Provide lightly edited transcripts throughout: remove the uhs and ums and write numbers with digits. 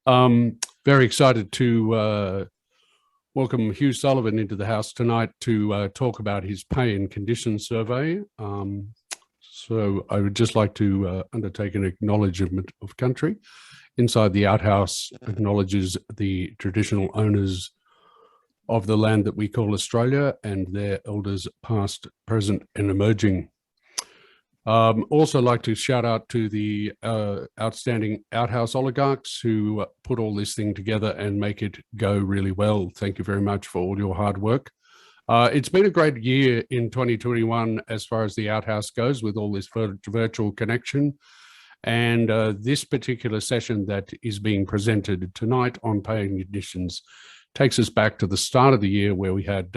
Very excited to welcome Hugh Sullivan into the house tonight to talk about his pay and conditions survey. So I would just like to undertake an acknowledgement of country. Inside the Outhaus acknowledges the traditional owners of the land that we call Australia and their elders past, present and emerging. Also like to shout out to the outstanding Outhaus oligarchs who put all this thing together and make it go really well. Thank you very much for all your hard work. It's been a great year in 2021 as far as the Outhaus goes, with all this virtual connection. And this particular session that is being presented tonight on pay and conditions takes us back to the start of the year, where we had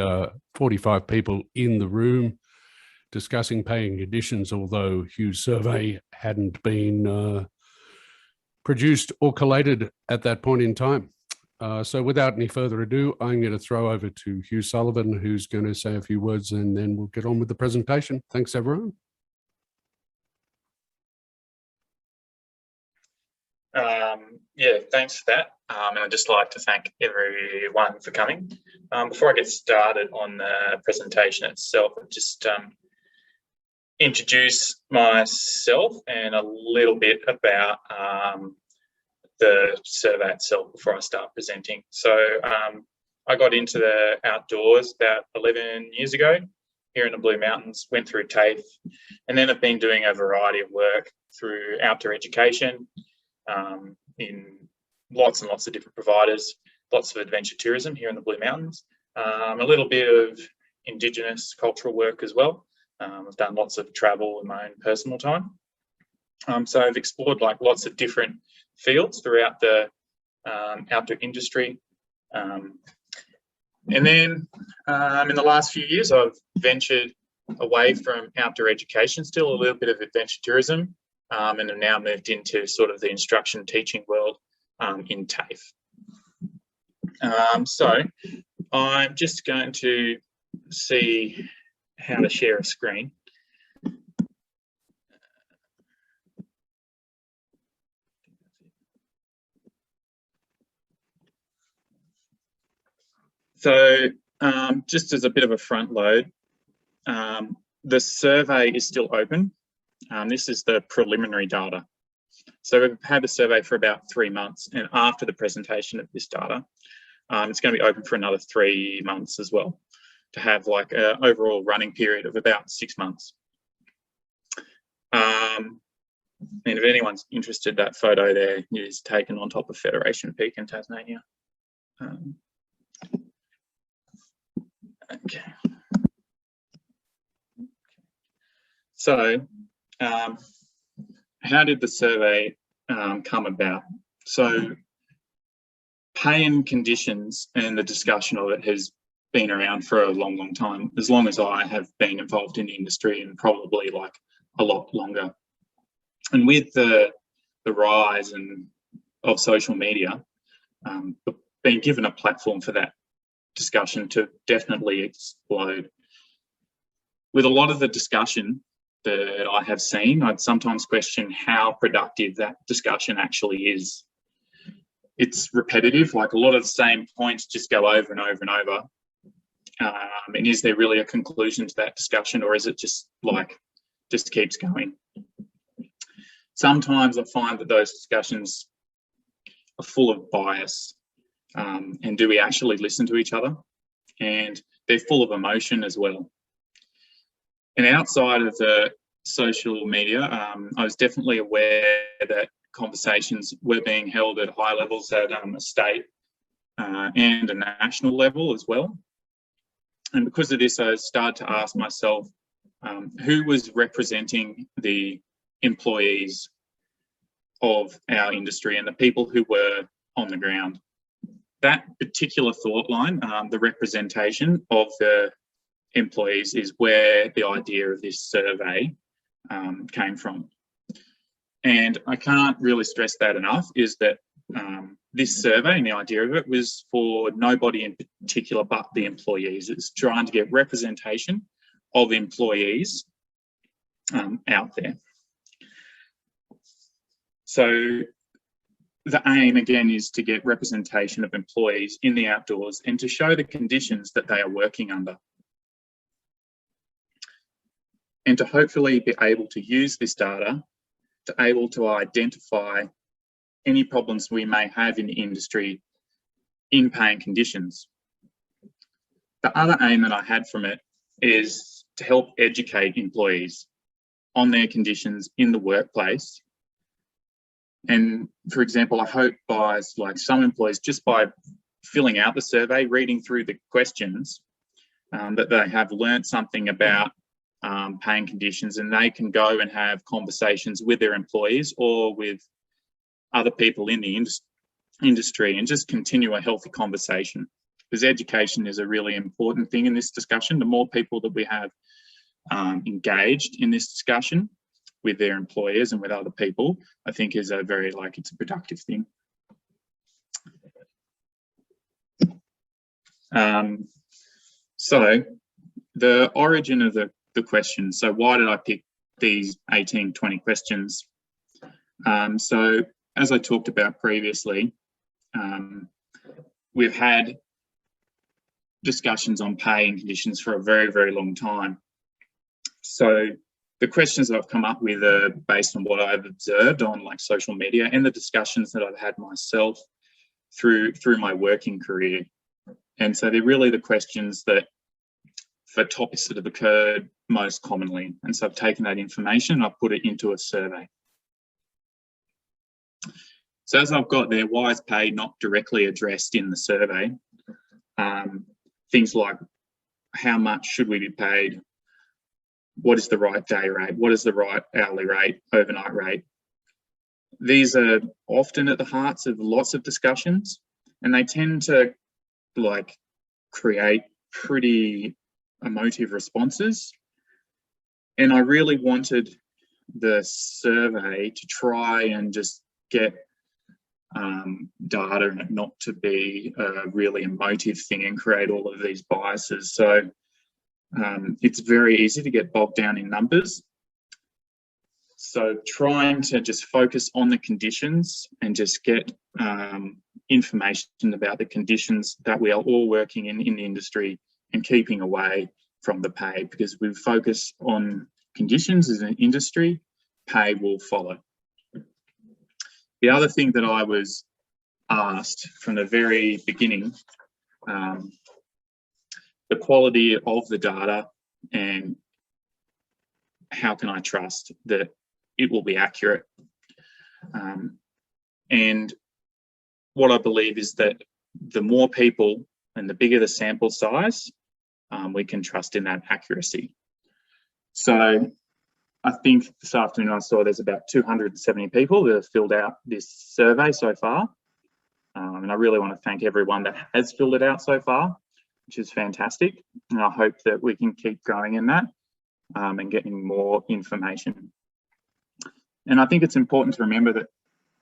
45 people in the room discussing pay and conditions, although Hugh's survey hadn't been produced or collated at that point in time. So without any further ado, I'm going to throw over to Hugh Sullivan, who's going to say a few words, and then we'll get on with the presentation. Thanks, everyone. Yeah, thanks for that. And I'd just like to thank everyone for coming. Before I get started on the presentation itself, I'll just introduce myself and a little bit about the survey itself before I start presenting. So I got into the outdoors about 11 years ago here in the Blue Mountains, went through TAFE, and then I've been doing a variety of work through outdoor education in lots and lots of different providers, lots of adventure tourism here in the Blue Mountains, a little bit of Indigenous cultural work as well. I've done lots of travel in my own personal time. So I've explored like lots of different fields throughout the outdoor industry. And then in the last few years, I've ventured away from outdoor education, still a little bit of adventure tourism, and have now moved into sort of the instruction teaching world in TAFE. So I'm just going to see how to share a screen. So just as a bit of a front load, the survey is still open. This is the preliminary data. So we've had the survey for about 3 months, and after the presentation of this data, it's going to be open for another 3 months as well, to have like an overall running period of about 6 months. And if anyone's interested, that photo there is taken on top of Federation Peak in Tasmania. Okay. So how did the survey come about? So pay and conditions and the discussion of it has been around for a long, long time, as long as I have been involved in the industry, and probably like a lot longer. And with the rise of social media, being given a platform for that discussion to definitely explode. With a lot of the discussion that I have seen, I'd sometimes question how productive that discussion actually is. It's repetitive, like a lot of the same points just go over and over and over. And is there really a conclusion to that discussion, or is it just like, just keeps going? Sometimes I find that those discussions are full of bias. And do we actually listen to each other? And they're full of emotion as well. And outside of the social media, I was definitely aware that conversations were being held at high levels at a state and a national level as well. And because of this, I started to ask myself, who was representing the employees of our industry and the people who were on the ground? That particular thought line, the representation of the employees, is where the idea of this survey came from. And I can't really stress that enough, is that this survey and the idea of it was for nobody in particular but the employees. It's trying to get representation of employees out there. So the aim, again, is to get representation of employees in the outdoors and to show the conditions that they are working under. And to hopefully be able to use this data to able to identify any problems we may have in the industry in paying conditions. The other aim that I had from it is to help educate employees on their conditions in the workplace. And for example, I hope by like some employees, just by filling out the survey, reading through the questions, that they have learnt something about paying conditions, and they can go and have conversations with their employees or with other people in the industry and just continue a healthy conversation. Because education is a really important thing in this discussion. The more people that we have engaged in this discussion with their employers and with other people, I think is a very, it's a productive thing. So the origin of the question. So why did I pick these 18, 20 questions? So as I talked about previously, we've had discussions on pay and conditions for a very, very long time. So the questions that I've come up with are based on what I've observed on social media and the discussions that I've had myself through my working career. And so they're really the questions that for topics that have occurred most commonly. And so I've taken that information and I've put it into a survey. So as I've got there, why is pay not directly addressed in the survey? Things like how much should we be paid? What is the right day rate? What is the right hourly rate, overnight rate? These are often at the hearts of lots of discussions, and they tend to create pretty emotive responses. And I really wanted the survey to try and just get data and it not to be a really emotive thing and create all of these biases. So it's very easy to get bogged down in numbers. So trying to just focus on the conditions and just get information about the conditions that we are all working in the industry and keeping away from the pay, because we focus on conditions as an industry, pay will follow. The other thing that I was asked from the very beginning, the quality of the data and how can I trust that it will be accurate. And what I believe is that the more people and the bigger the sample size, we can trust in that accuracy. So I think this afternoon I saw there's about 270 people that have filled out this survey so far. And I really want to thank everyone that has filled it out so far, which is fantastic. And I hope that we can keep growing in that and getting more information. And I think it's important to remember that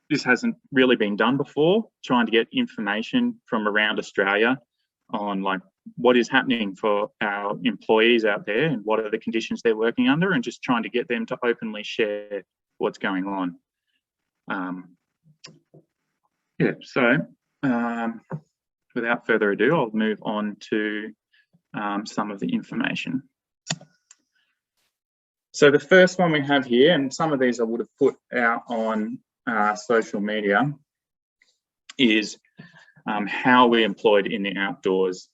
this hasn't really been done before, trying to get information from around Australia on what is happening for our employees out there and what are the conditions they're working under, and just trying to get them to openly share what's going on. So without further ado, I'll move on to some of the information. So the first one we have here, and some of these I would have put out on social media, is how we're employed in the outdoors.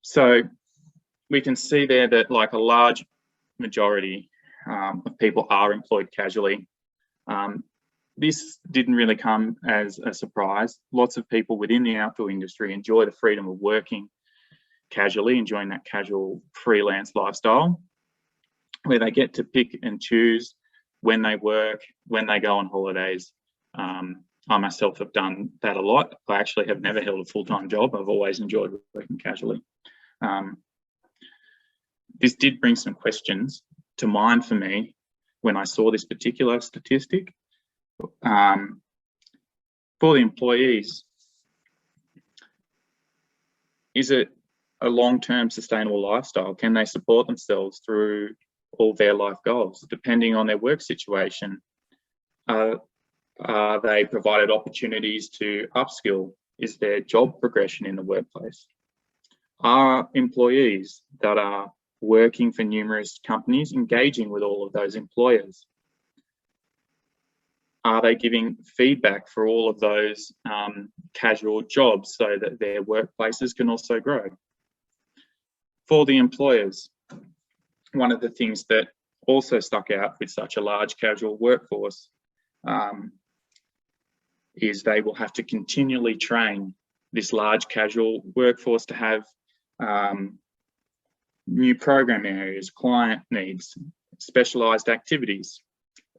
So we can see there that a large majority of people are employed casually. This didn't really come as a surprise. Lots of people within the outdoor industry enjoy the freedom of working casually, enjoying that casual freelance lifestyle, where they get to pick and choose when they work, when they go on holidays. I myself have done that a lot. I actually have never held a full-time job. I've always enjoyed working casually. This did bring some questions to mind for me when I saw this particular statistic. For the employees, is it a long-term sustainable lifestyle? Can they support themselves through all their life goals, depending on their work situation? Are they provided opportunities to upskill? Is there job progression in the workplace? Are employees that are working for numerous companies engaging with all of those employers? Are they giving feedback for all of those casual jobs so that their workplaces can also grow? For the employers, one of the things that also stuck out with such a large casual workforce is they will have to continually train this large casual workforce to have new program areas, client needs, specialised activities.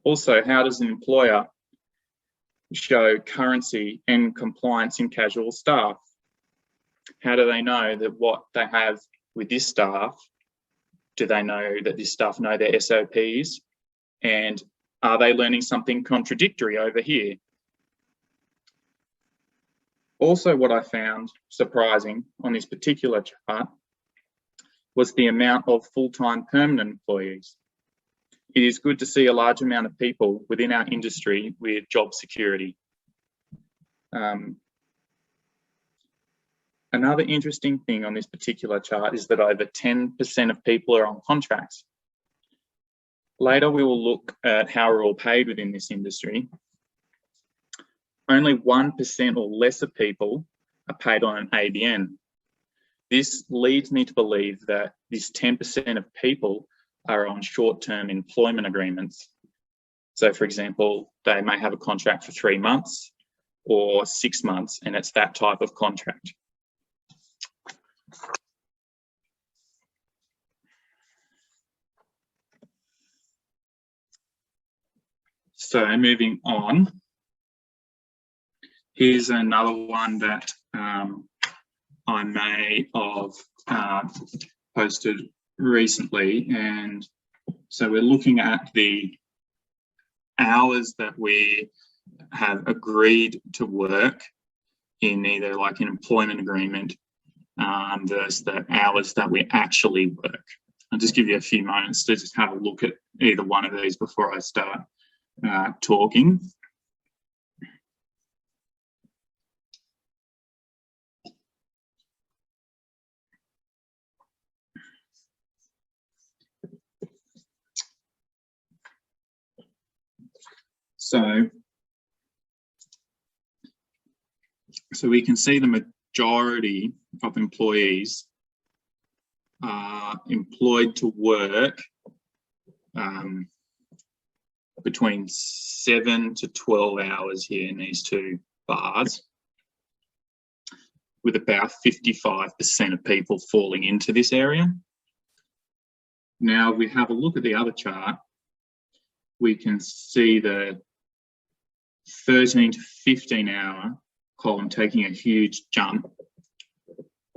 Also, how does an employer show currency and compliance in casual staff? How do they know that what they have with this staff, do they know that this staff know their SOPs? And are they learning something contradictory over here? Also, what I found surprising on this particular chart was the amount of full-time permanent employees. It is good to see a large amount of people within our industry with job security. Another interesting thing on this particular chart is that over 10% of people are on contracts. Later, we will look at how we're all paid within this industry. Only 1% or less of people are paid on an ABN. This leads me to believe that this 10% of people are on short-term employment agreements. So for example, they may have a contract for 3 months or 6 months, and it's that type of contract. So moving on, here's another one that I may have posted recently. And so we're looking at the hours that we have agreed to work in either like an employment agreement versus the hours that we actually work. I'll just give you a few moments to just have a look at either one of these before I start talking. So we can see the majority of employees are employed to work between 7 to 12 hours here in these two bars, with about 55% of people falling into this area. Now, if we have a look at the other chart, we can see the 13 to 15 hour column taking a huge jump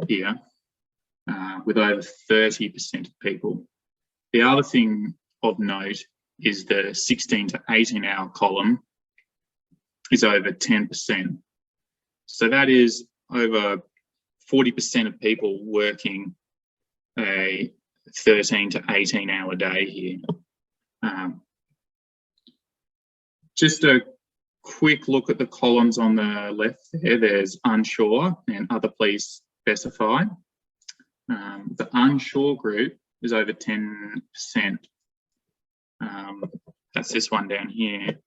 here with over 30% of people. The other thing of note is the 16 to 18 hour column is over 10%. So that is over 40% of people working a 13 to 18 hour day here. Just a quick look at the columns on the left there. There's unsure and other please specify. The unsure group is over 10%. That's this one down here.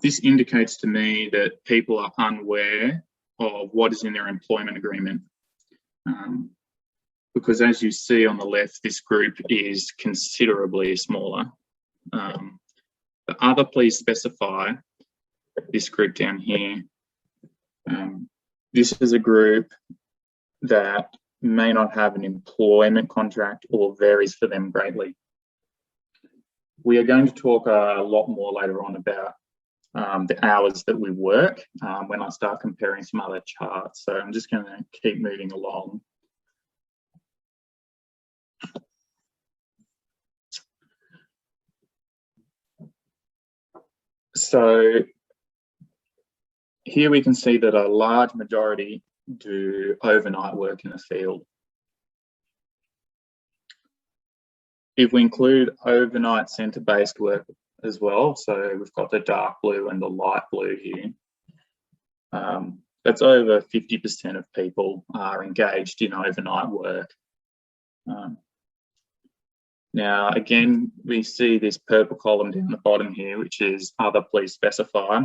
This indicates to me that people are unaware of what is in their employment agreement. Because as you see on the left, this group is considerably smaller. The other please specify, this group down here, this is a group that may not have an employment contract or varies for them greatly. We are going to talk a lot more later on about the hours that we work when I start comparing some other charts. So I'm just going to keep moving along. So here we can see that a large majority do overnight work in the field. If we include overnight centre-based work as well. So we've got the dark blue and the light blue here. That's over 50% of people are engaged in overnight work. Now, again, we see this purple column down the bottom here, which is other please specify.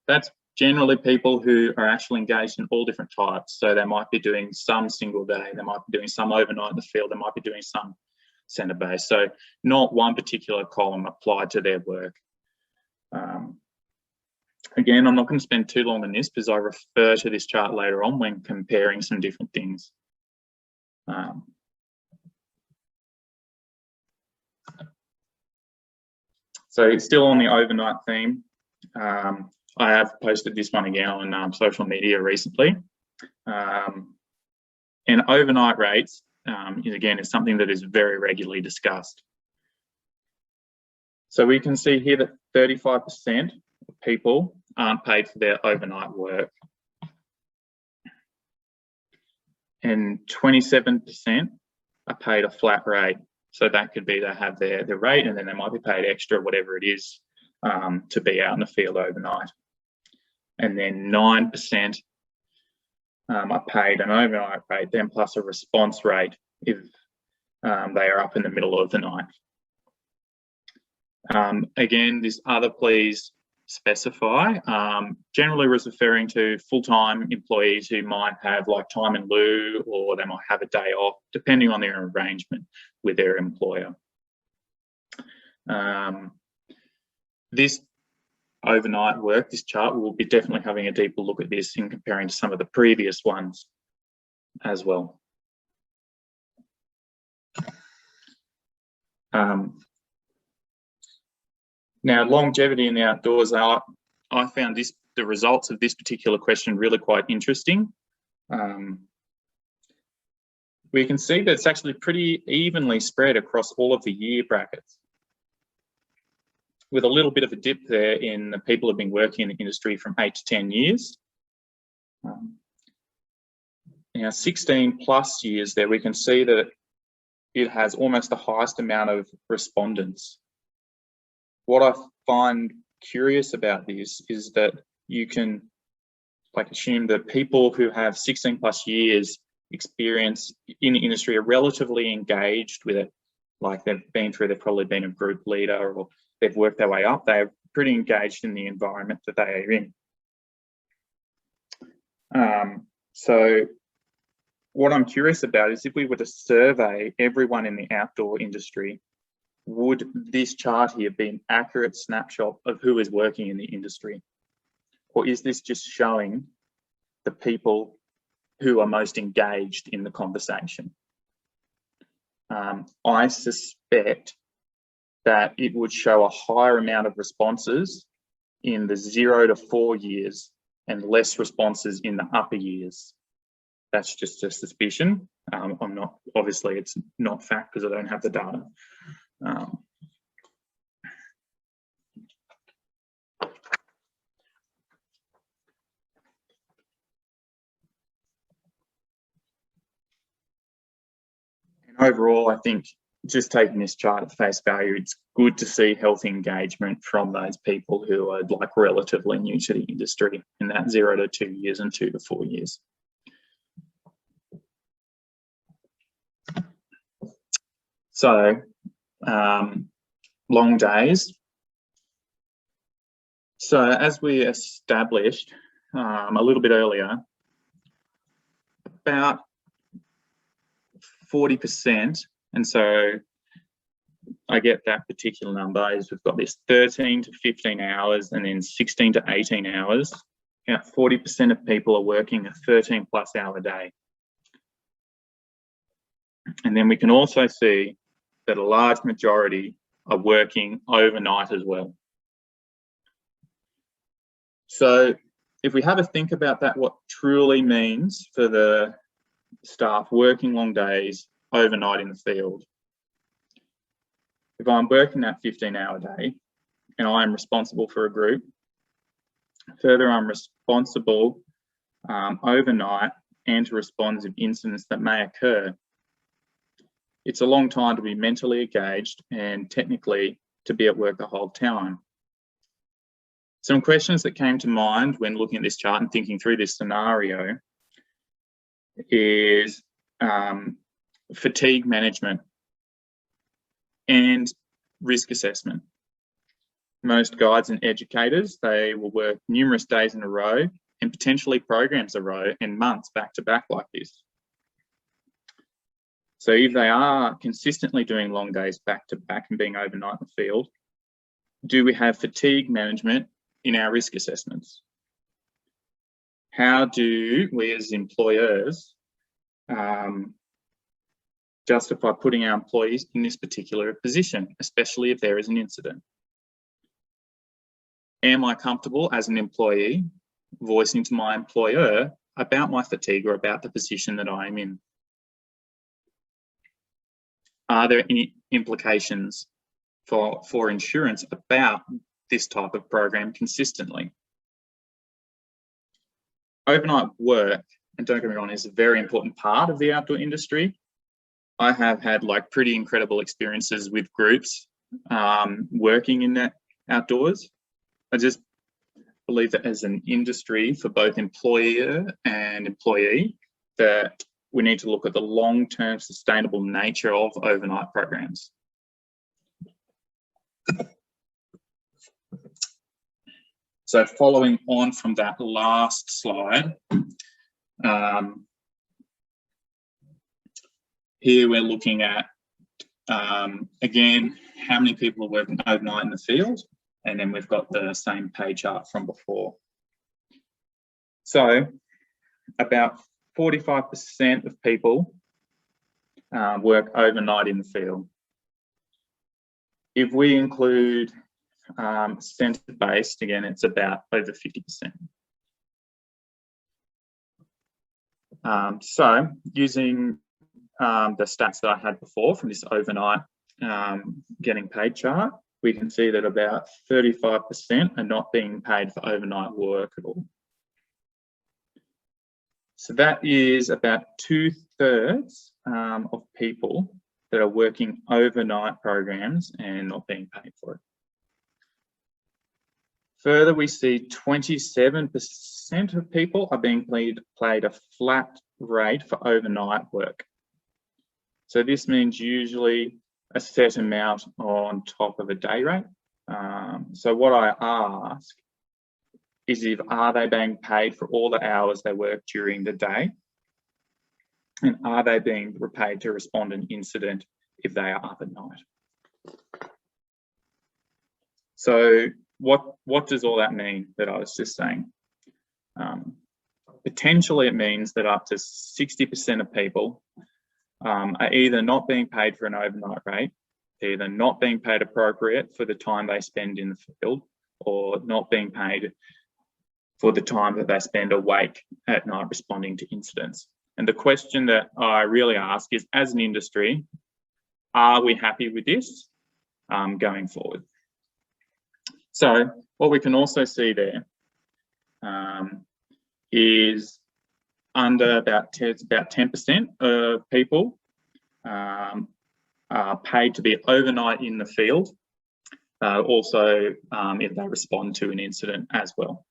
That's generally people who are actually engaged in all different types. So they might be doing some single day, they might be doing some overnight in the field, they might be doing some centre-based. So not one particular column applied to their work. Again, I'm not going to spend too long on this because I refer to this chart later on when comparing some different things. So still on the overnight theme, I have posted this one again on social media recently. And overnight rates, again, is something that is very regularly discussed. So we can see here that 35% of people aren't paid for their overnight work. And 27% are paid a flat rate. So that could be they have their rate and then they might be paid extra, whatever it is, to be out in the field overnight. And then 9% are paid an overnight rate, then plus a response rate if they are up in the middle of the night. Again, this other please specify generally was referring to full-time employees who might have like time in lieu, or they might have a day off, depending on their arrangement with their employer. This overnight work, this chart, we'll be definitely having a deeper look at this in comparing to some of the previous ones as well. Now, longevity in the outdoors, I found the results of this particular question really quite interesting. We can see that it's actually pretty evenly spread across all of the year brackets, with a little bit of a dip there in the people who have been working in the industry from 8 to 10 years. Now, 16 plus years there, we can see that it has almost the highest amount of respondents. What I find curious about this is that you can assume that people who have 16 plus years experience in the industry are relatively engaged with it. Like they've probably been a group leader or they've worked their way up. They're pretty engaged in the environment that they are in. So what I'm curious about is if we were to survey everyone in the outdoor industry, would this chart here be an accurate snapshot of who is working in the industry? Or is this just showing the people who are most engaged in the conversation? I suspect that it would show a higher amount of responses in the 0 to 4 years and less responses in the upper years. That's just a suspicion. I'm not, obviously it's not fact because I don't have the data. And overall, I think just taking this chart at face value, it's good to see healthy engagement from those people who are like relatively new to the industry in that 0 to 2 years and 2 to 4 years. So, long days. So as we established a little bit earlier, about 40%, and so I get that particular number is we've got this 13 to 15 hours and then 16 to 18 hours. About 40% of people are working a 13 plus hour day. And then we can also see that a large majority are working overnight as well. So if we have a think about that, what truly means for the staff working long days overnight in the field. If I'm working that 15-hour day and I'm responsible for a group, further I'm responsible overnight and to respond to incidents that may occur. It's a long time to be mentally engaged and technically to be at work the whole time. Some questions that came to mind when looking at this chart and thinking through this scenario is fatigue management and risk assessment. Most guides and educators, they will work numerous days in a row and potentially programs a row and months back to back like this. So if they are consistently doing long days back to back and being overnight in the field, do we have fatigue management in our risk assessments? How do we as employers justify putting our employees in this particular position, especially if there is an incident? Am I comfortable as an employee voicing to my employer about my fatigue or about the position that I'm in? Are there any implications for insurance about this type of program consistently? Overnight work, and don't get me wrong, is a very important part of the outdoor industry. I have had like pretty incredible experiences with groups working in that outdoors. I just believe that as an industry for both employer and employee, that we need to look at the long-term sustainable nature of overnight programs. So following on from that last slide, here we're looking at, again, how many people are working overnight in the field, and then we've got the same pay chart from before. So about 45% of people work overnight in the field. If we include centre-based, again, it's about over 50%. So using the stats that I had before from this overnight getting paid chart, we can see that about 35% are not being paid for overnight work at all. So that is about 2/3 of people that are working overnight programs and not being paid for it. Further, we see 27% of people are being paid a flat rate for overnight work. So this means usually a set amount on top of a day rate. So what I ask is, are they being paid for all the hours they work during the day? And are they being repaid to respond to an incident if they are up at night? So what does all that mean that I was just saying? Potentially it means that up to 60% of people are either not being paid for an overnight rate, they're either not being paid appropriate for the time they spend in the field, or not being paid for the time that they spend awake at night responding to incidents. And the question that I really ask is, as an industry, are we happy with this going forward? So what we can also see there is under about 10% of people are paid to be overnight in the field, also if they respond to an incident as well.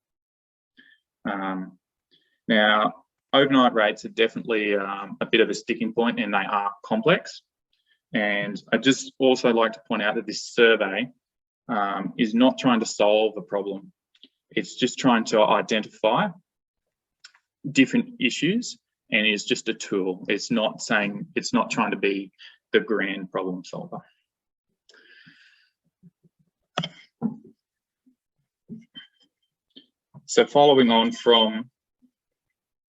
Now, overnight rates are definitely a bit of a sticking point, and they are complex. And I just also like to point out that this survey is not trying to solve a problem. It's just trying to identify different issues, and is just a tool. It's not trying to be the grand problem solver. So following on from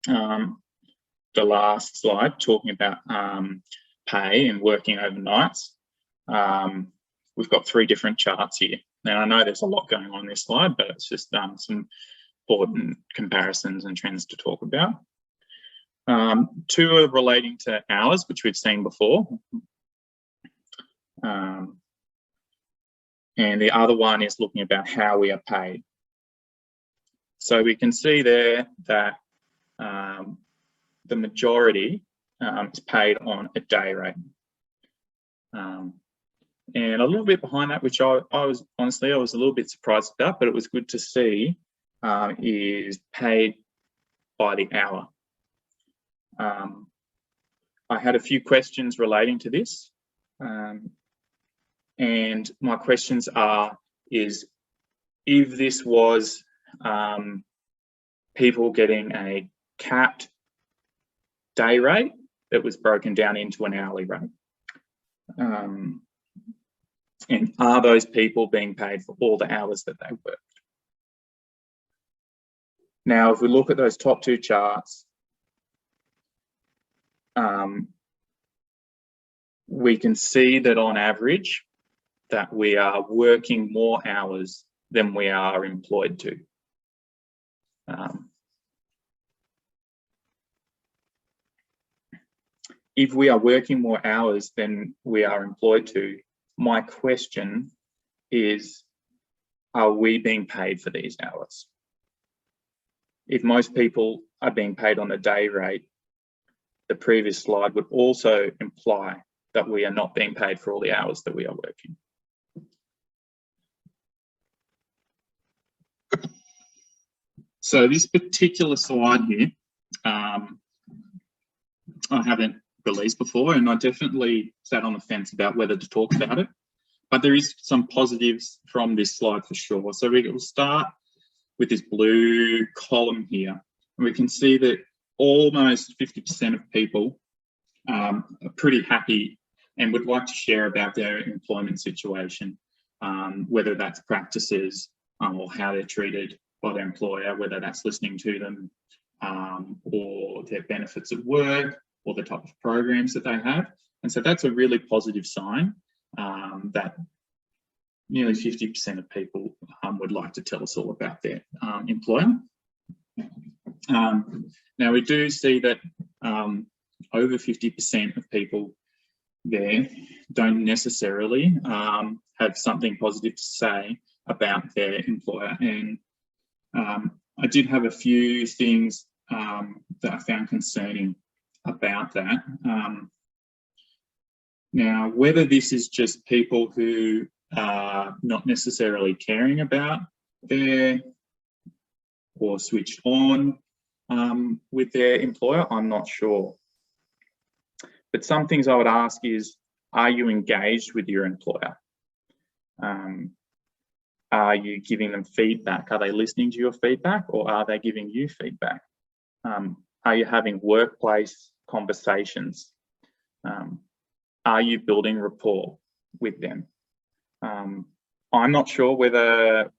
the last slide, talking about pay and working overnights, we've got 3 different charts here. Now, I know there's a lot going on this slide, but it's just some important comparisons and trends to talk about. 2 are relating to hours, which we've seen before. And the other one is looking about how we are paid. So we can see there that the majority is paid on a day rate. And a little bit behind that, which I was honestly, I was a little bit surprised about, but it was good to see, is paid by the hour. I had a few questions relating to this. And my questions is if this was people getting a capped day rate that was broken down into an hourly rate. And are those people being paid for all the hours that they worked? Now, if we look at those top two charts, we can see that on average, that we are working more hours than we are employed to. If we are working more hours than we are employed to, my question is, are we being paid for these hours? If most people are being paid on a day rate, the previous slide would also imply that we are not being paid for all the hours that we are working. So this particular slide here, I haven't released before, and I definitely sat on the fence about whether to talk about it, but there is some positives from this slide for sure. So we will start with this blue column here, and we can see that almost 50% of people are pretty happy and would like to share about their employment situation, whether that's practices or how they're treated by their employer, whether that's listening to them or their benefits at work or the type of programs that they have. And so that's a really positive sign that nearly 50% of people would like to tell us all about their employer. Now we do see that over 50% of people there don't necessarily have something positive to say about their employer. And I did have a few things that I found concerning about that. Now, whether this is just people who are not necessarily caring about their or switched on with their employer, I'm not sure. But some things I would ask is, are you engaged with your employer? Are you giving them feedback? Are they listening to your feedback, or are they giving you feedback? Are you having workplace conversations? Are you building rapport with them? I'm not sure whether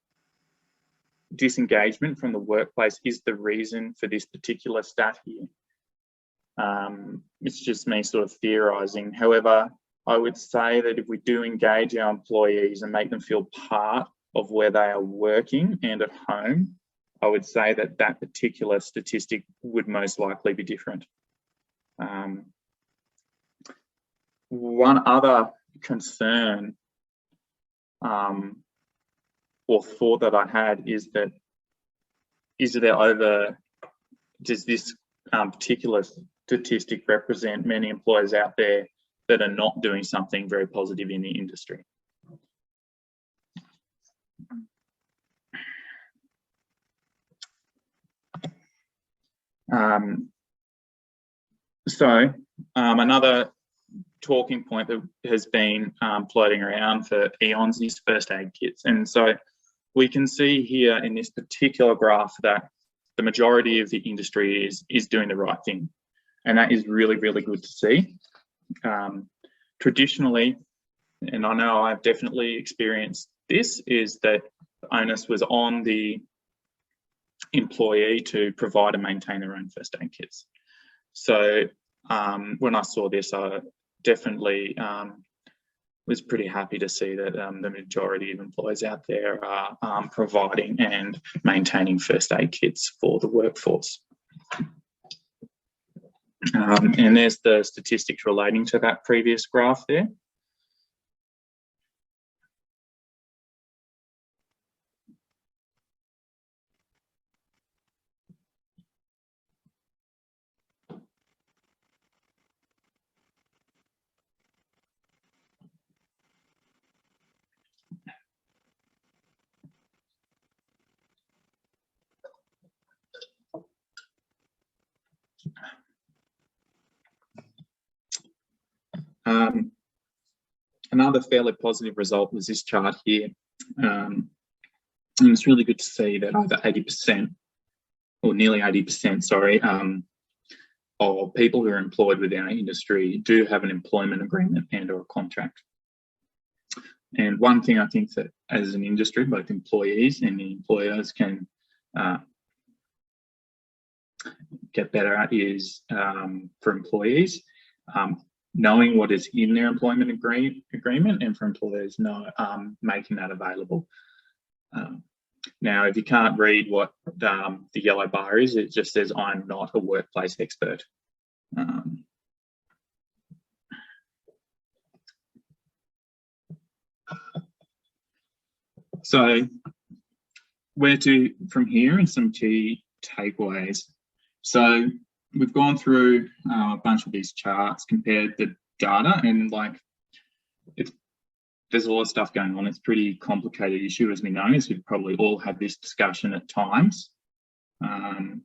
disengagement from the workplace is the reason for this particular stat here. It's just me sort of theorising. However, I would say that if we do engage our employees and make them feel part of where they are working and at home, I would say that that particular statistic would most likely be different. One other concern or thought that I had is that does this particular statistic represent many employers out there that are not doing something very positive in the industry? Another talking point that has been floating around for eons is first aid kits. And so we can see here in this particular graph that the majority of the industry is doing the right thing. And that is really, really good to see. Traditionally, and I know I've definitely experienced this, is that the onus was on the employee to provide and maintain their own first aid kits. So when I saw this, I definitely was pretty happy to see that the majority of employers out there are providing and maintaining first aid kits for the workforce. And there's the statistics relating to that previous graph there. Another fairly positive result was this chart here. And it's really good to see that over 80%, or nearly 80%, sorry, of people who are employed within our industry do have an employment agreement and or a contract. And one thing I think that as an industry, both employees and employers can get better at is for employees, knowing what is in their employment agreement, and for employers making that available. Now, if you can't read what the yellow bar is, it just says, I'm not a workplace expert. So where to from here, and some key takeaways. So we've gone through a bunch of these charts, compared the data, and like there's a lot of stuff going on. It's a pretty complicated issue, as we know, as we've probably all had this discussion at times. And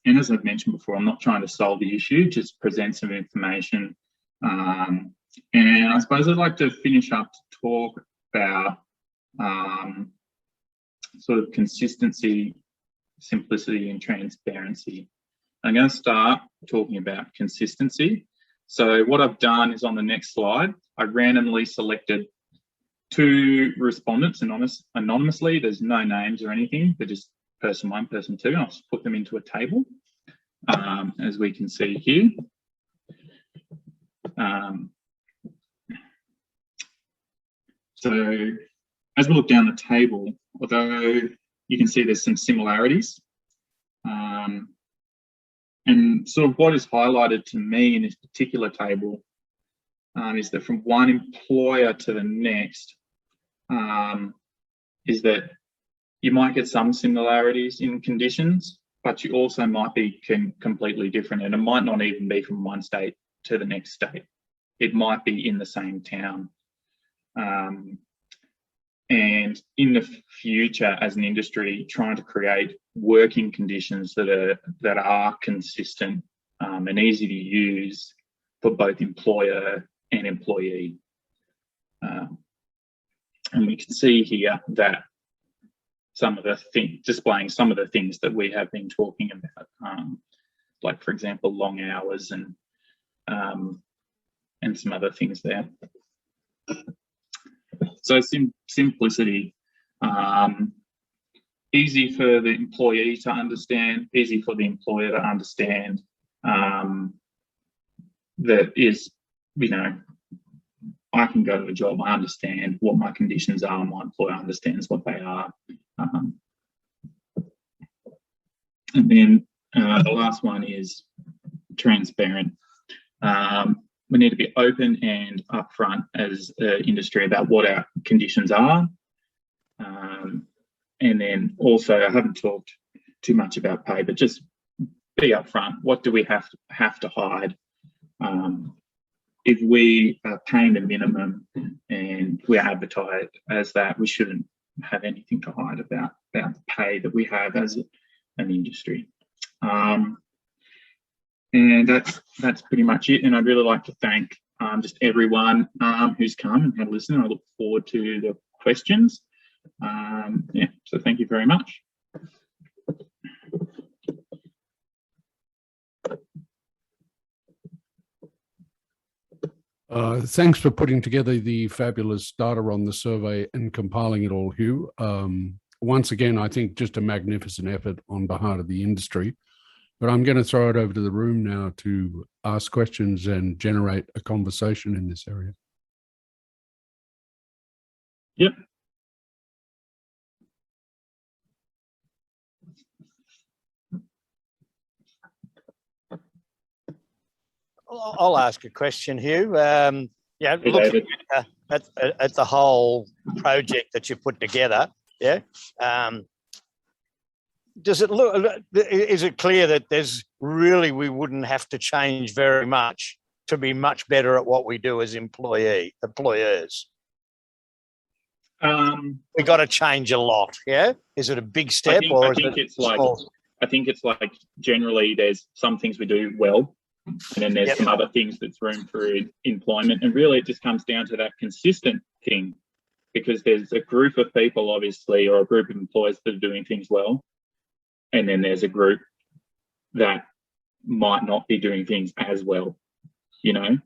as I've mentioned before, I'm not trying to solve the issue, just present some information. And I suppose I'd like to finish up to talk about sort of consistency, simplicity, and transparency. I'm going to start talking about consistency. So what I've done is, on the next slide, I randomly selected 2 respondents anonymously. There's no names or anything. They're just person 1, person 2. I'll just put them into a table, as we can see here. So as we look down the table, although you can see there's some similarities, and sort of what is highlighted to me in this particular table is that from one employer to the next, is that you might get some similarities in conditions, but you also might be completely different, and it might not even be from one state to the next state. It might be in the same town. And in the future, as an industry, trying to create working conditions that are consistent and easy to use for both employer and employee. And we can see here that some of the displaying some of the things that we have been talking about, like, for example, long hours and some other things there. So simplicity, easy for the employee to understand, easy for the employer to understand. That is, you know, I can go to a job, I understand what my conditions are, my employer understands what they are. And then the last one is transparent. We need to be open and upfront as an industry about what our conditions are. And then also, I haven't talked too much about pay, but just be upfront. What do we have to hide? If we are paying the minimum and we advertise as that, we shouldn't have anything to hide about the pay that we have as an industry. And that's pretty much it. And I'd really like to thank just everyone who's come and had a listen. I look forward to the questions. Yeah, so thank you very much. Thanks for putting together the fabulous data on the survey and compiling it all, Hugh. Once again, I think just a magnificent effort on behalf of the industry. But I'm going to throw it over to the room now to ask questions and generate a conversation in this area. Yep. I'll ask a question, Hugh. Yeah, looking at the whole project that you put together, yeah. Does it look? Is it clear that we wouldn't have to change very much to be much better at what we do as employers? We got to change a lot, yeah. Is it a big step, I think it's like I think it's like generally there's some things we do well, and then there's some other things that's room for employment. And really it just comes down to that consistent thing, because there's a group of people, obviously, or a group of employers that are doing things well. And then there's a group that might not be doing things as well, you know?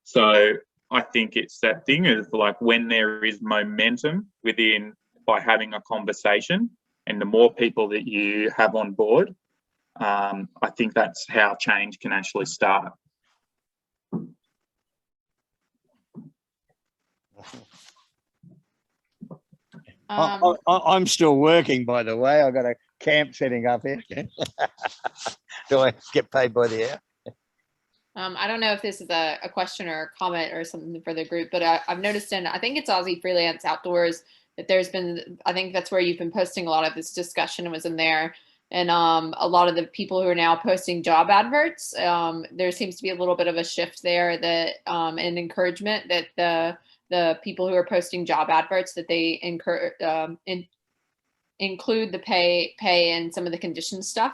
So I think it's that thing is like when there is momentum within by having a conversation, and the more people that you have on board, I think that's how change can actually start. I'm still working, by the way. I've got a camp setting up here. Do I get paid by the hour? I don't know if this is a question or a comment or something for the group, but I've noticed I think it's Aussie Freelance Outdoors, that there's been, I think that's where you've been posting a lot of this discussion was in there. And a lot of the people who are now posting job adverts, there seems to be a little bit of a shift there that and encouragement that the people who are posting job adverts, that they include the pay and some of the condition stuff.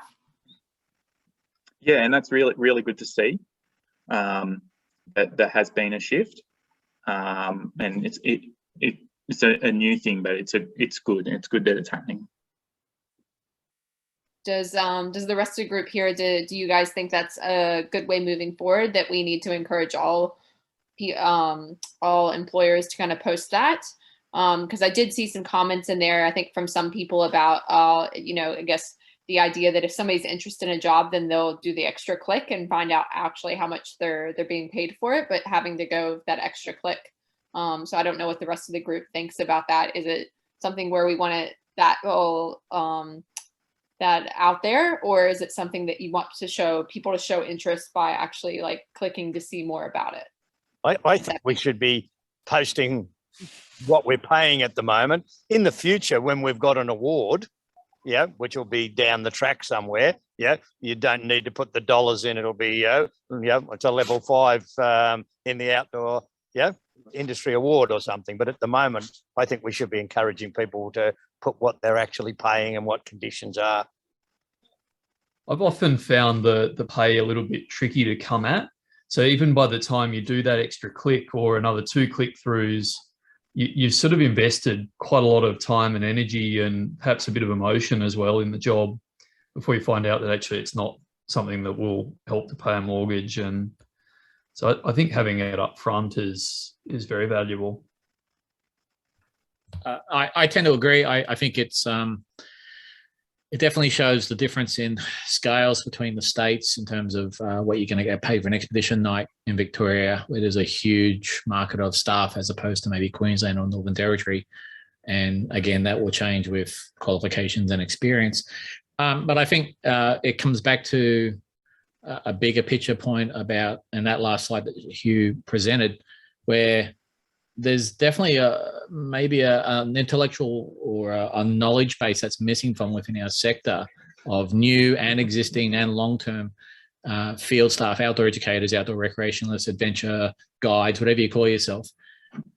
Yeah, and that's really good to see. That there has been a shift, and it's a new thing, but it's good. It's good that it's happening. Does the rest of the group here, do you guys think that's a good way moving forward, that we need to encourage all employers to kind of post that? Because I did see some comments in there, I think from some people about, you know, I guess the idea that if somebody's interested in a job, then they'll do the extra click and find out actually how much they're being paid for it, but having to go that extra click. So I don't know what the rest of the group thinks about that. Is it something where we want that out there, or is it something that you want to show people to show interest by actually like clicking to see more about it? I think we should be posting what we're paying at the moment. In the future, when we've got an award, yeah, which will be down the track somewhere, yeah, you don't need to put the dollars in. It'll be, it's a level 5 in the outdoor, industry award or something. But at the moment, I think we should be encouraging people to put what they're actually paying and what conditions are. I've often found the pay a little bit tricky to come at. So even by the time you do that extra click or another 2 click-throughs, you've sort of invested quite a lot of time and energy and perhaps a bit of emotion as well in the job before you find out that actually it's not something that will help to pay a mortgage. And so I think having it up front is very valuable. I tend to agree. I think it definitely shows the difference in scales between the states in terms of what you're going to get paid for an expedition night in Victoria, where there's a huge market of staff as opposed to maybe Queensland or Northern Territory. And again, that will change with qualifications and experience. But I think it comes back to a bigger picture point about, and that last slide that Hugh presented, where there's definitely maybe an intellectual or a knowledge base that's missing from within our sector of new and existing and long-term field staff, outdoor educators, outdoor recreationalists, adventure guides, whatever you call yourself.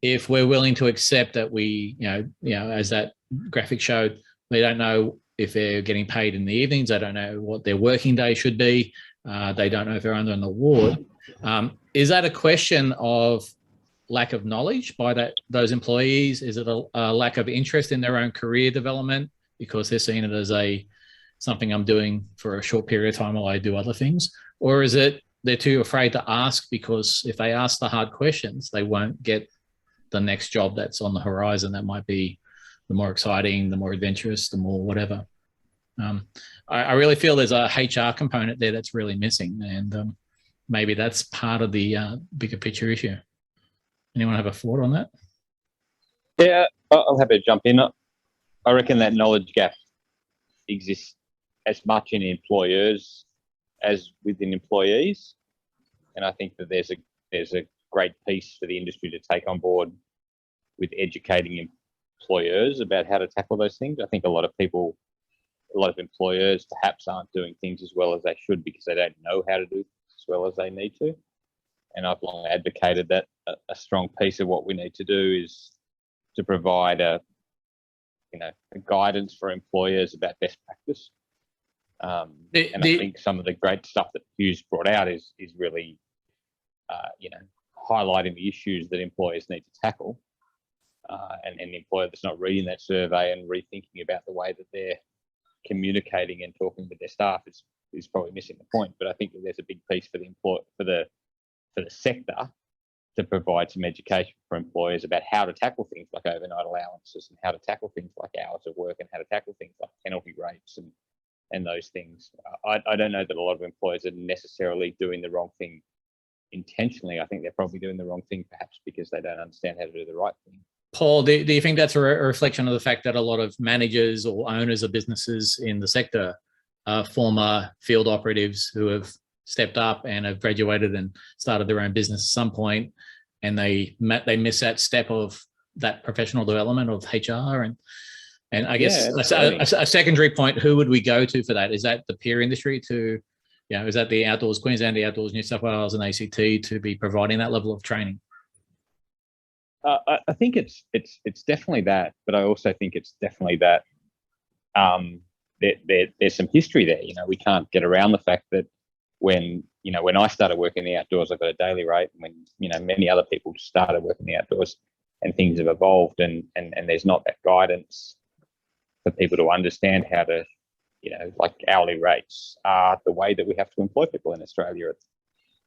If we're willing to accept that we, as that graphic showed, they don't know if they're getting paid in the evenings, they don't know what their working day should be, they don't know if they're under an award. Is that a question of lack of knowledge by those employees? Is it a lack of interest in their own career development because they're seeing it as something I'm doing for a short period of time while I do other things? Or is it they're too afraid to ask because if they ask the hard questions, they won't get the next job that's on the horizon that might be the more exciting, the more adventurous, the more whatever. I really feel there's a HR component there that's really missing, and maybe that's part of the bigger picture issue. Anyone have a thought on that? Yeah, I'll have to jump in. I reckon that knowledge gap exists as much in employers as within employees, and I think that there's a great piece for the industry to take on board with educating employers about how to tackle those things. I think a lot of employers perhaps aren't doing things as well as they should because they don't know how to do things as well as they need to. And I've long advocated that a strong piece of what we need to do is to provide a guidance for employers about best practice. And I think some of the great stuff that Hugh's brought out is really, you know, highlighting the issues that employers need to tackle, and the employer that's not reading that survey and rethinking about the way that they're communicating and talking with their staff is probably missing the point. But I think that there's a big piece for the sector to provide some education for employers about how to tackle things like overnight allowances and how to tackle things like hours of work and how to tackle things like penalty rates and those things. I don't know that a lot of employers are necessarily doing the wrong thing intentionally. I think they're probably doing the wrong thing perhaps because they don't understand how to do the right thing. Paul, do you think that's a reflection of the fact that a lot of managers or owners of businesses in the sector are former field operatives who have stepped up and have graduated and started their own business at some point, and they miss that step of that professional development of HR and I guess a secondary point, who would we go to for that? Is that the peer industry to, you know, is that the Outdoors Queensland, the Outdoors New South Wales and ACT to be providing that level of training? I think it's definitely that, but I also think it's definitely that there's some history there. You know, we can't get around the fact that when I started working in the outdoors, I got a daily rate. When, you know, many other people started working in the outdoors, and things have evolved, and there's not that guidance for people to understand how to, you know, like hourly rates are the way that we have to employ people in Australia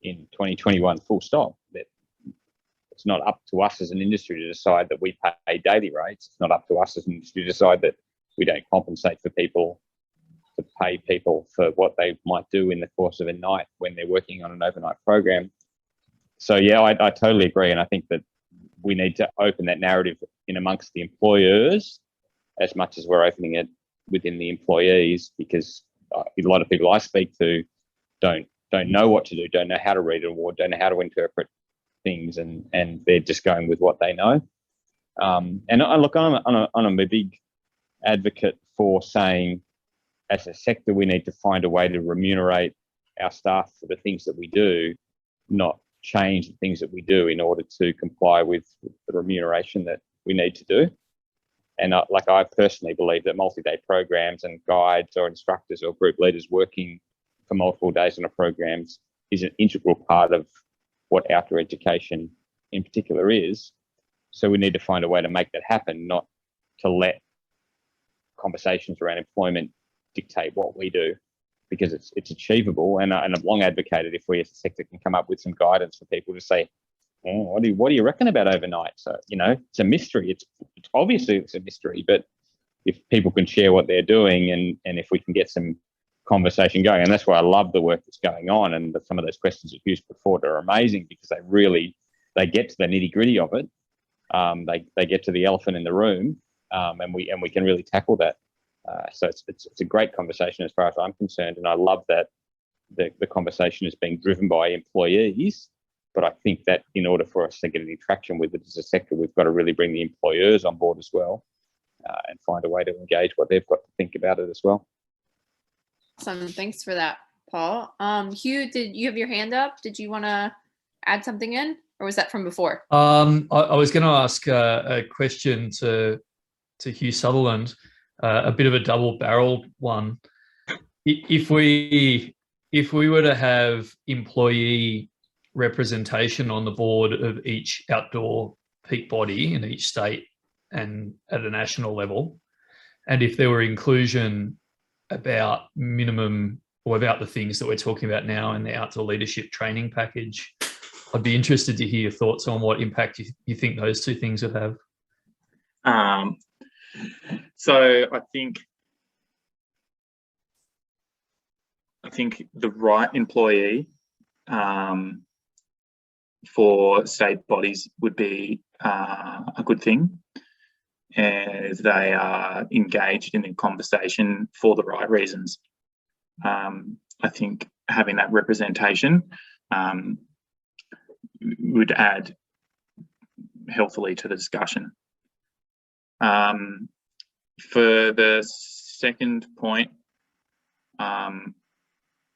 in 2021, full stop. That it's not up to us as an industry to decide that we pay daily rates. It's not up to us as an industry to decide that we don't compensate for people, to pay people for what they might do in the course of a night when they're working on an overnight program. So yeah, I totally agree. And I think that we need to open that narrative in amongst the employers as much as we're opening it within the employees, because a lot of people I speak to don't know what to do, don't know how to read an award, don't know how to interpret things, and they're just going with what they know. And I look, I'm a big advocate for saying, as a sector, we need to find a way to remunerate our staff for the things that we do, not change the things that we do in order to comply with the remuneration that we need to do. And I personally believe that multi-day programs and guides or instructors or group leaders working for multiple days on a program is an integral part of what outdoor education in particular is. So we need to find a way to make that happen, not to let conversations around employment dictate what we do, because it's achievable. And I've long advocated if we as a sector can come up with some guidance for people to say, oh, what do you reckon about overnight? So, you know, it's a mystery. It's obviously it's a mystery, but if people can share what they're doing and if we can get some conversation going, and that's why I love the work that's going on, and some of those questions that Hugh's put forward are amazing, because they get to the nitty gritty of it. They get to the elephant in the room, and we can really tackle that. So it's a great conversation as far as I'm concerned, and I love that the conversation is being driven by employees. But I think that in order for us to get any traction with it as a sector, we've got to really bring the employers on board as well, and find a way to engage what they've got to think about it as well. Awesome, thanks for that, Paul. Hugh, did you have your hand up? Did you want to add something in, or was that from before? I was going to ask a question to Hugh Sutherland, a bit of a double-barreled one. If we were to have employee representation on the board of each outdoor peak body in each state and at a national level, and if there were inclusion about minimum or about the things that we're talking about now in the outdoor leadership training package, I'd be interested to hear your thoughts on what impact you think those two things would have. So I think the right employee for state bodies would be a good thing, as they are engaged in a conversation for the right reasons. I think having that representation would add healthily to the discussion. For the second point,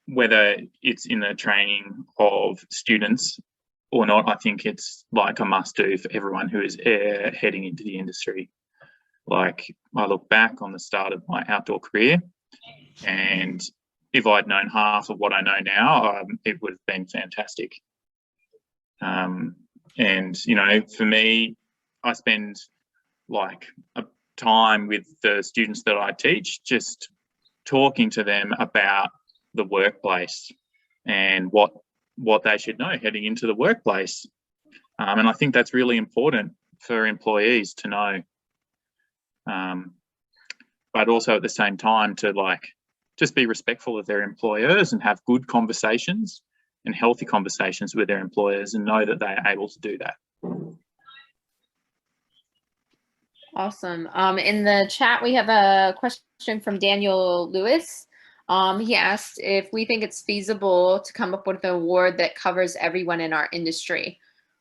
whether it's in the training of students or not, I think it's like a must do for everyone who is heading into the industry. Like, I look back on the start of my outdoor career, and if I'd known half of what I know now, it would have been fantastic. And, you know, for me, I spend like a time with the students that I teach, just talking to them about the workplace and what they should know heading into the workplace. And I think that's really important for employees to know. But also at the same time to like just be respectful of their employers and have good conversations and healthy conversations with their employers and know that they are able to do that. Awesome. In the chat, we have a question from Daniel Lewis. He asked if we think it's feasible to come up with an award that covers everyone in our industry.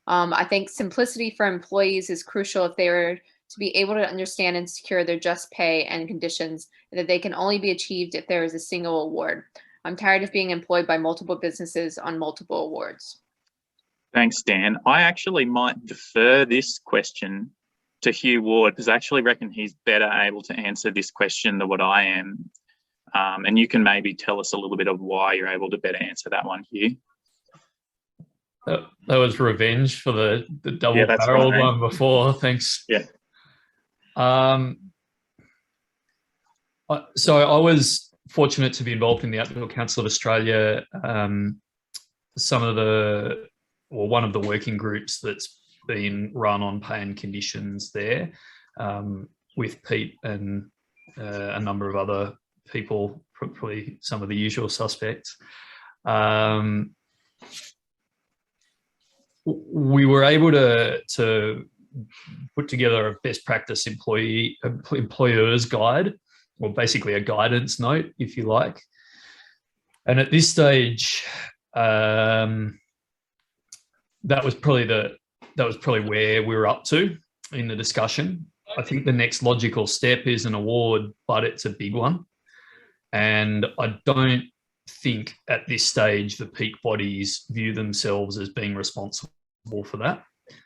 I think simplicity for employees is crucial if they were to be able to understand and secure their just pay and conditions, and that they can only be achieved if there is a single award. I'm tired of being employed by multiple businesses on multiple awards. Thanks, Dan. I actually might defer this question to Hugh Ward, because I actually reckon he's better able to answer this question than what I am. And you can maybe tell us a little bit of why you're able to better answer that one, Hugh. That was revenge for the double-barreled one before. Thanks. Yeah. So I was fortunate to be involved in the Outdoor Council of Australia. One of the working groups that's been run on pay and conditions there, with Pete and a number of other people, probably some of the usual suspects. We were able to put together a best practice employers guide, or basically a guidance note, if you like. And at this stage, that was probably where we were up to in the discussion. I think the next logical step is an award, but it's a big one. And I don't think at this stage the peak bodies view themselves as being responsible for that.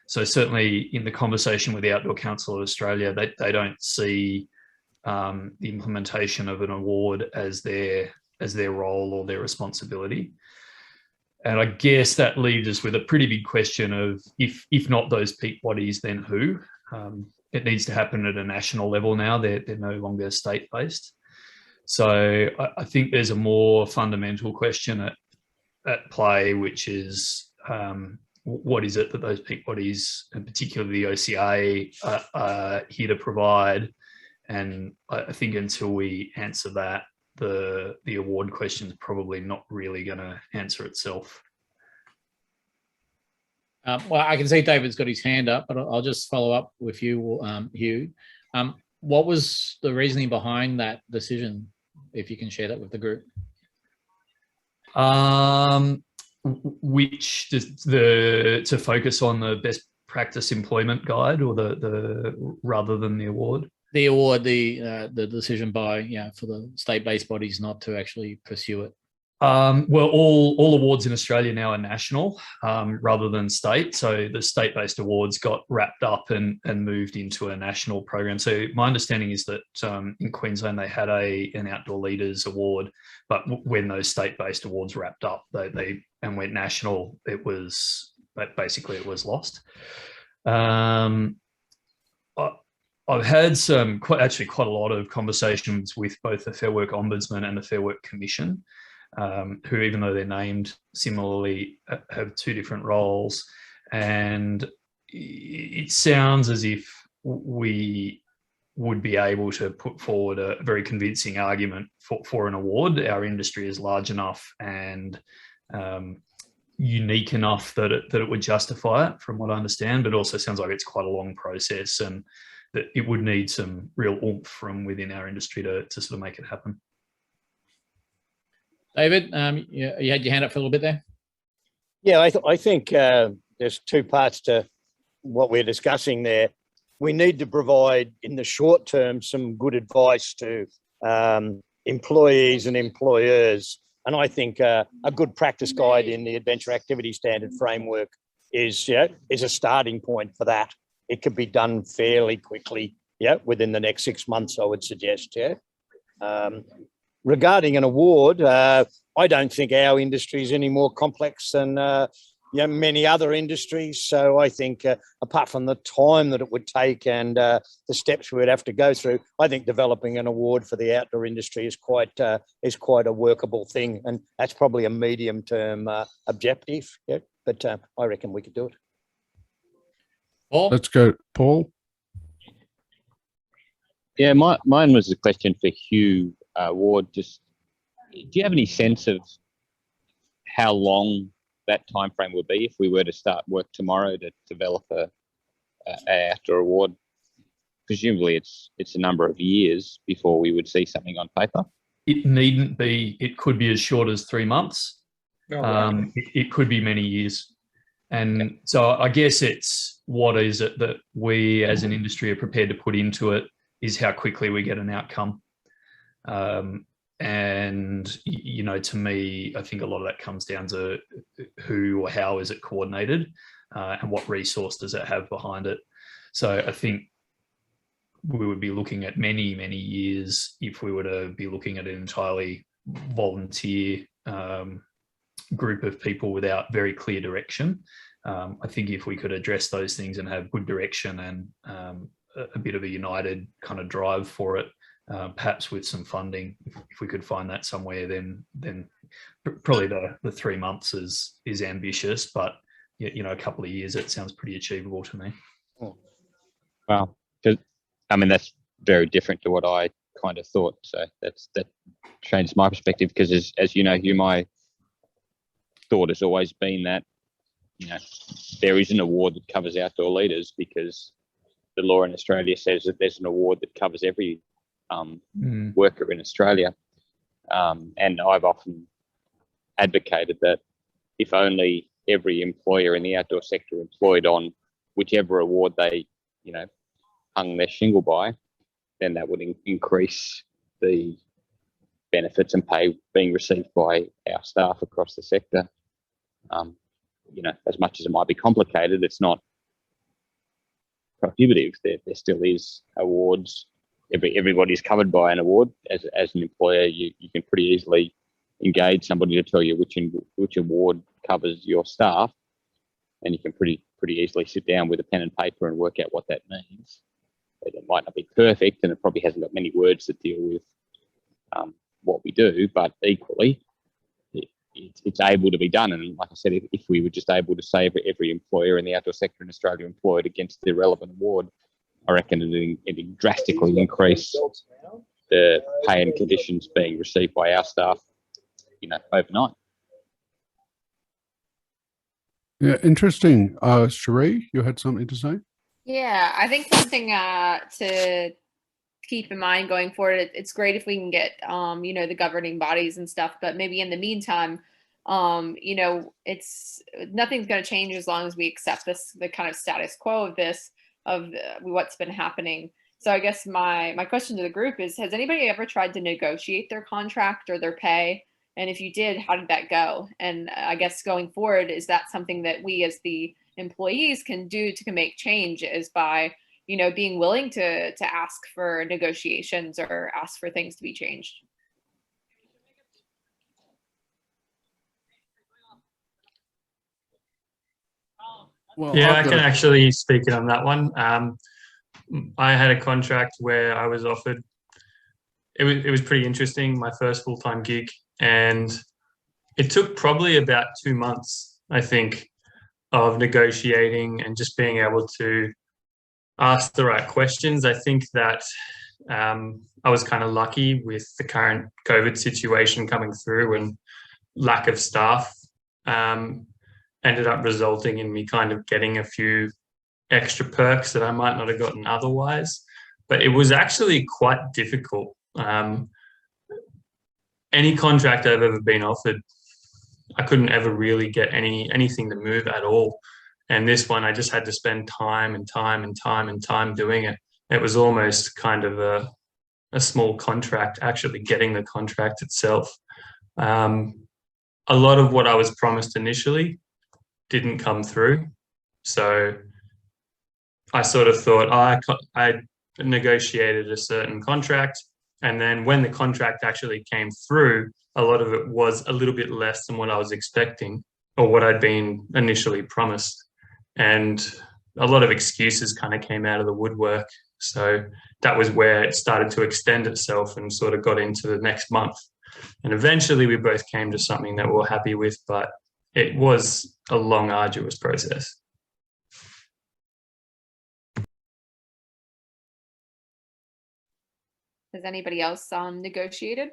So certainly in the conversation with the Outdoor Council of Australia, they don't see the implementation of an award as their role or their responsibility. And I guess that leaves us with a pretty big question of if not those peak bodies, then who? It needs to happen at a national level now. They're no longer state-based. So I think there's a more fundamental question at play, which is what is it that those peak bodies, and particularly the OCA, are here to provide? And I think until we answer that, the award question is probably not really going to answer itself. Well, I can see David's got his hand up, but I'll just follow up with you, Hugh. What was the reasoning behind that decision, if you can share that with the group? Which to focus on the best practice employment guide, or the rather than the award? The award, the decision by for the state-based bodies not to actually pursue it. Well, all awards in Australia now are national rather than state. So the state-based awards got wrapped up and moved into a national program. So my understanding is that in Queensland they had an Outdoor Leaders Award, but when those state-based awards wrapped up, they went national, it was lost. I've had quite a lot of conversations with both the Fair Work Ombudsman and the Fair Work Commission, who, even though they're named similarly, have two different roles. And it sounds as if we would be able to put forward a very convincing argument for an award. Our industry is large enough and unique enough that it would justify it, from what I understand, but also sounds like it's quite a long process and that it would need some real oomph from within our industry to sort of make it happen. David, you had your hand up for a little bit there. Yeah, I think there's two parts to what we're discussing there. We need to provide, in the short term, some good advice to employees and employers. And I think a good practice guide in the Adventure Activity Standard Framework is a starting point for that. It could be done fairly quickly, within the next 6 months, I would suggest, regarding an award, I don't think our industry is any more complex than many other industries. So I think apart from the time that it would take and the steps we would have to go through, I think developing an award for the outdoor industry is quite a workable thing, and that's probably a medium-term objective. Yeah, but I reckon we could do it. Paul? Let's go, Paul. Yeah, mine was a question for Hugh Ward. Just, do you have any sense of how long that time frame would be if we were to start work tomorrow to develop a outdoor award? Presumably, it's a number of years before we would see something on paper. It needn't be. It could be as short as 3 months. It could be many years. And so I guess it's what is it that we as an industry are prepared to put into it is how quickly we get an outcome. And, you know, to me, I think a lot of that comes down to who or how is it coordinated and what resource does it have behind it. So I think we would be looking at many, many years if we were to be looking at an entirely volunteer group of people without very clear direction. I think if we could address those things and have good direction and a bit of a united kind of drive for it, perhaps with some funding, if we could find that somewhere, then probably the 3 months is ambitious, but you know, a couple of years, it sounds pretty achievable to me. Well, I mean, that's very different to what I kind of thought. So that changed my perspective, because as you know, Hugh, my thought has always been that, you know, there is an award that covers outdoor leaders because the law in Australia says that there's an award that covers every worker in Australia. And I've often advocated that if only every employer in the outdoor sector employed on whichever award they, you know, hung their shingle by, then that would increase the benefits and pay being received by our staff across the sector. You know, as much as it might be complicated, it's not prohibitive. There still is awards. Everybody's covered by an award. As an employer, you can pretty easily engage somebody to tell you which award covers your staff, and you can pretty easily sit down with a pen and paper and work out what that means. It might not be perfect, and it probably hasn't got many words that deal with what we do, but equally, it's able to be done. And like I said, if we were just able to say every employer in the outdoor sector in Australia employed against the relevant award, I reckon it'd drastically increase the pay and conditions being received by our staff, you know, overnight. Yeah, interesting. Cherie, you had something to say? Yeah, I think something to keep in mind going forward. It's great if we can get, you know, the governing bodies and stuff, but maybe in the meantime, you know, nothing's going to change as long as we accept the kind of status quo of this, of what's been happening. So I guess my question to the group is, has anybody ever tried to negotiate their contract or their pay? And if you did, how did that go? And I guess going forward, is that something that we as the employees can do to make change, is by, you know, being willing to ask for negotiations or ask for things to be changed? Well, yeah, I can actually speak on that one. I had a contract where I was offered, it was pretty interesting, my first full-time gig, and it took probably about 2 months, I think, of negotiating and just being able to ask the right questions. I think that I was kind of lucky with the current COVID situation coming through, and lack of staff ended up resulting in me kind of getting a few extra perks that I might not have gotten otherwise. But it was actually quite difficult. Any contract I've ever been offered, I couldn't ever really get anything to move at all. And this one, I just had to spend time and time and time and time doing it. It was almost kind of a small contract, actually getting the contract itself. A lot of what I was promised initially didn't come through. So I sort of thought, I negotiated a certain contract. And then when the contract actually came through, a lot of it was a little bit less than what I was expecting or what I'd been initially promised. And a lot of excuses kind of came out of the woodwork. So that was where it started to extend itself and sort of got into the next month. And eventually we both came to something that we were happy with, but it was a long, arduous process. Has anybody else negotiated?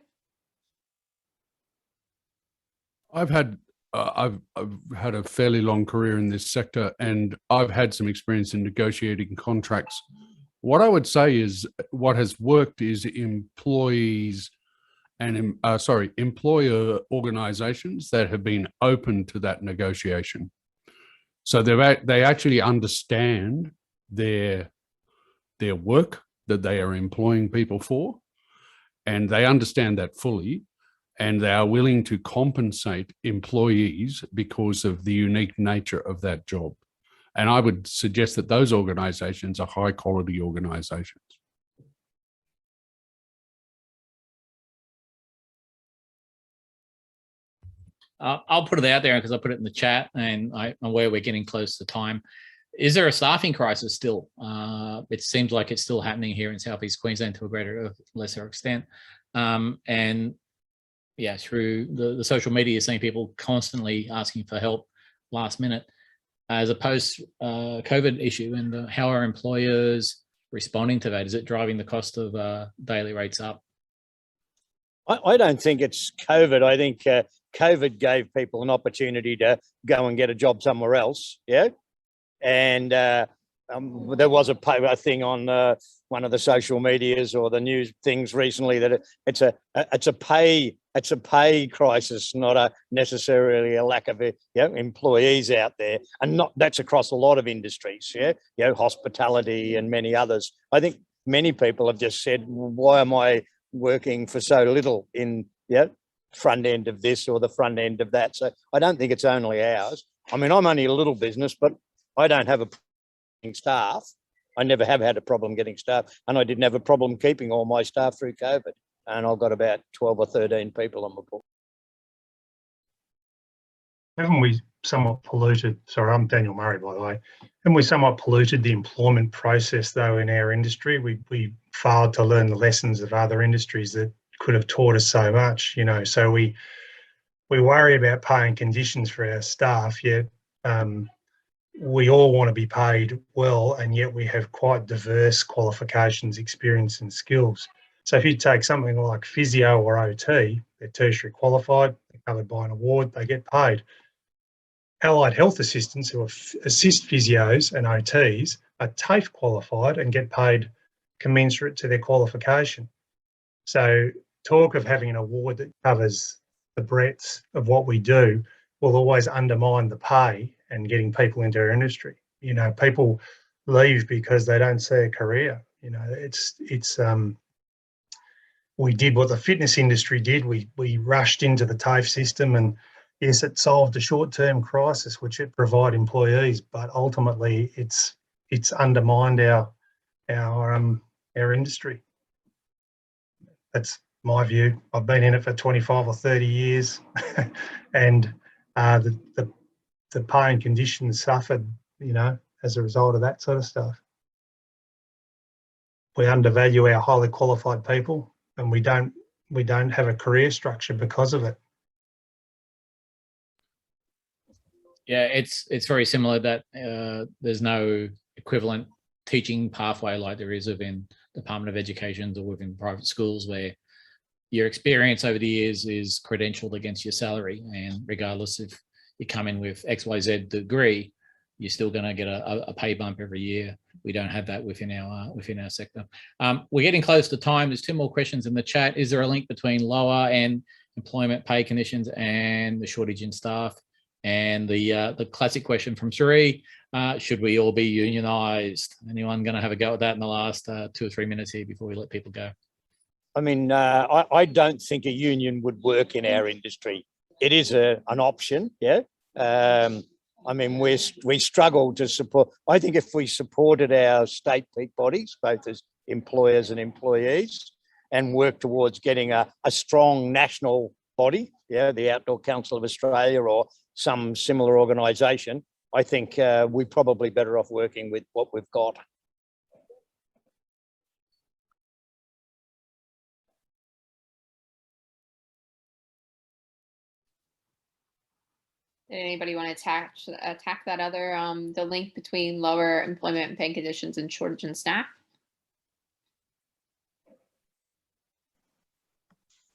I've had a fairly long career in this sector, and I've had some experience in negotiating contracts. What I would say is what has worked is employees and employer organizations that have been open to that negotiation. So they actually understand their work that they are employing people for, and they understand that fully, and they are willing to compensate employees because of the unique nature of that job. And I would suggest that those organizations are high quality organizations. I'll put it out there because I put it in the chat, and I'm aware we're getting close to time. Is there a staffing crisis still? It seems like it's still happening here in Southeast Queensland to a greater or lesser extent. And yeah, through the social media, seeing people constantly asking for help last minute, as opposed to COVID issue, and how are employers responding to that? Is it driving the cost of daily rates up? I don't think it's COVID. I think COVID gave people an opportunity to go and get a job somewhere else. Yeah. And there was a thing on one of the social medias or the news things recently that it's a pay crisis, not necessarily a lack of employees out there, and that's across a lot of industries. Yeah, hospitality and many others. I think many people have just said, why am I working for so little in front end of this or the front end of that? So I don't think it's only ours. I mean, I'm only a little business, but I don't have a problem getting staff. I never have had a problem getting staff, and I didn't have a problem keeping all my staff through COVID. And I've got about 12 or 13 people on my book. Haven't we somewhat polluted, sorry, I'm Daniel Murray, by the way, haven't we somewhat polluted the employment process, though, in our industry? We failed to learn the lessons of other industries that could have taught us so much, so we worry about pay and conditions for our staff, yet we all want to be paid well, and yet we have quite diverse qualifications, experience and skills. So if you take something like physio or OT, they're tertiary qualified, they're covered by an award, they get paid. Allied health assistants who assist physios and OTs are TAFE qualified and get paid commensurate to their qualification. So talk of having an award that covers the breadth of what we do will always undermine the pay and getting people into our industry. People leave because they don't see a career. We did what the fitness industry did. We rushed into the TAFE system, and yes, it solved a short-term crisis, which it provided employees, but ultimately it's undermined our industry. That's my view. I've been in it for 25 or 30 years, and the pay and conditions suffered, as a result of that sort of stuff. We undervalue our highly qualified people, and we don't have a career structure because of it. Yeah, it's very similar that there's no equivalent teaching pathway like there is within Department of Education or within private schools, where your experience over the years is credentialed against your salary, and regardless if you come in with XYZ degree, you're still going to get a pay bump every year. We don't have that within our sector. We're getting close to time. There's 2 more questions in the chat. Is there a link between lower and employment pay conditions and the shortage in staff? And the classic question from Sri, should we all be unionised? Anyone going to have a go at that in the last 2 or 3 minutes here before we let people go? I mean, I don't think a union would work in our industry. It is an option, yeah. I mean, we struggle to support. I think if we supported our state peak bodies, both as employers and employees, and work towards getting a strong national body, the Outdoor Council of Australia or some similar organisation, I think we're probably better off working with what we've got. Did anybody want to attack that other, the link between lower employment and pay conditions and shortage in staff?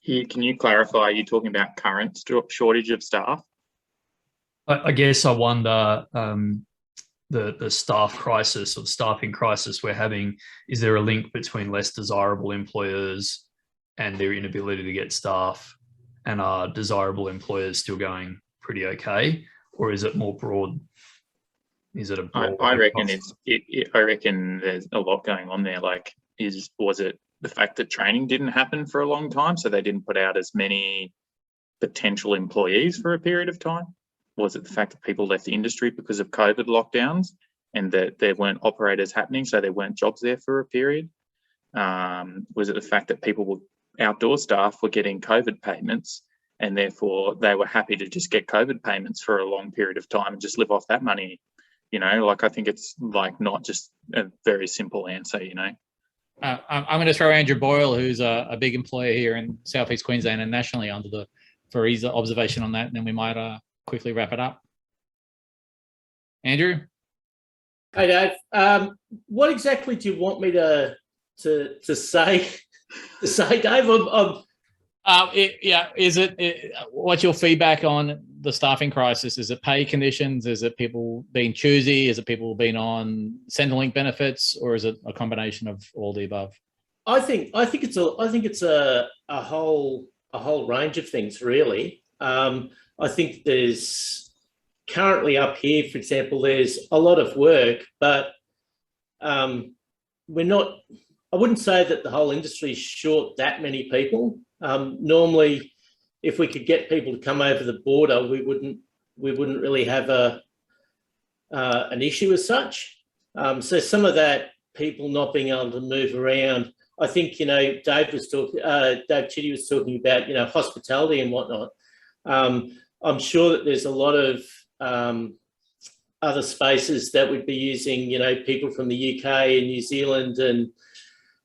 Can you clarify, are you talking about current shortage of staff? I guess I wonder, the staff crisis or staffing crisis we're having, is there a link between less desirable employers and their inability to get staff, and are desirable employers still going pretty okay, or is it more broad? Is it a broad? I reckon I reckon there's a lot going on there. Like, was it the fact that training didn't happen for a long time, so they didn't put out as many potential employees for a period of time? Was it the fact that people left the industry because of COVID lockdowns and that there weren't operators happening, so there weren't jobs there for a period? Was it the fact that outdoor staff were getting COVID payments and therefore they were happy to just get COVID payments for a long period of time and just live off that money? Like, I think it's like not just a very simple answer, I'm going to throw Andrew Boyle, who's a big employer here in Southeast Queensland and nationally, for his observation on that, and then we might quickly wrap it up. Andrew? Hey, Dave. What exactly do you want me to say? Dave? What's your feedback on the staffing crisis? Is it pay conditions? Is it people being choosy? Is it people being on Centrelink benefits, or is it a combination of all the above? I think it's a whole range of things, really. I think there's currently up here, for example, there's a lot of work, but we're not. I wouldn't say that the whole industry is short that many people. Normally, if we could get people to come over the border, we wouldn't really have an issue as such. So some of that, people not being able to move around. I think Dave Chitty was talking about hospitality and whatnot. I'm sure that there's a lot of other spaces that would be using people from the UK and New Zealand and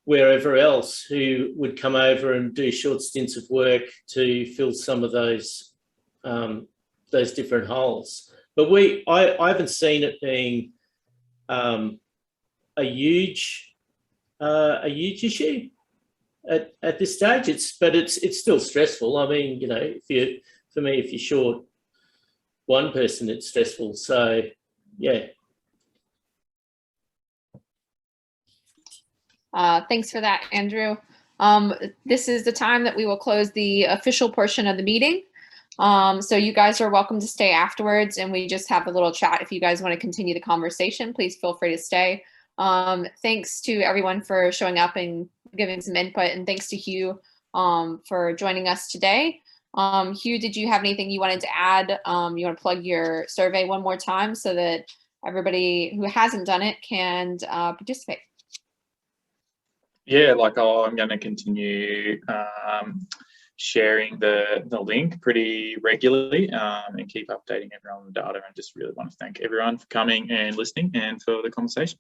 wherever else who would come over and do short stints of work to fill some of those different holes. But I haven't seen it being a huge issue at this stage. But it's still stressful. I mean, if you're short one person, it's stressful. So yeah. Thanks for that, Andrew. This is the time that we will close the official portion of the meeting. So you guys are welcome to stay afterwards, and we just have a little chat. If you guys want to continue the conversation, please feel free to stay. Thanks to everyone for showing up and giving some input, and thanks to Hugh for joining us today. Hugh, did you have anything you wanted to add? You want to plug your survey one more time so that everybody who hasn't done it can participate? Yeah, I'm going to continue sharing the link pretty regularly and keep updating everyone on the data, and just really want to thank everyone for coming and listening and for the conversation.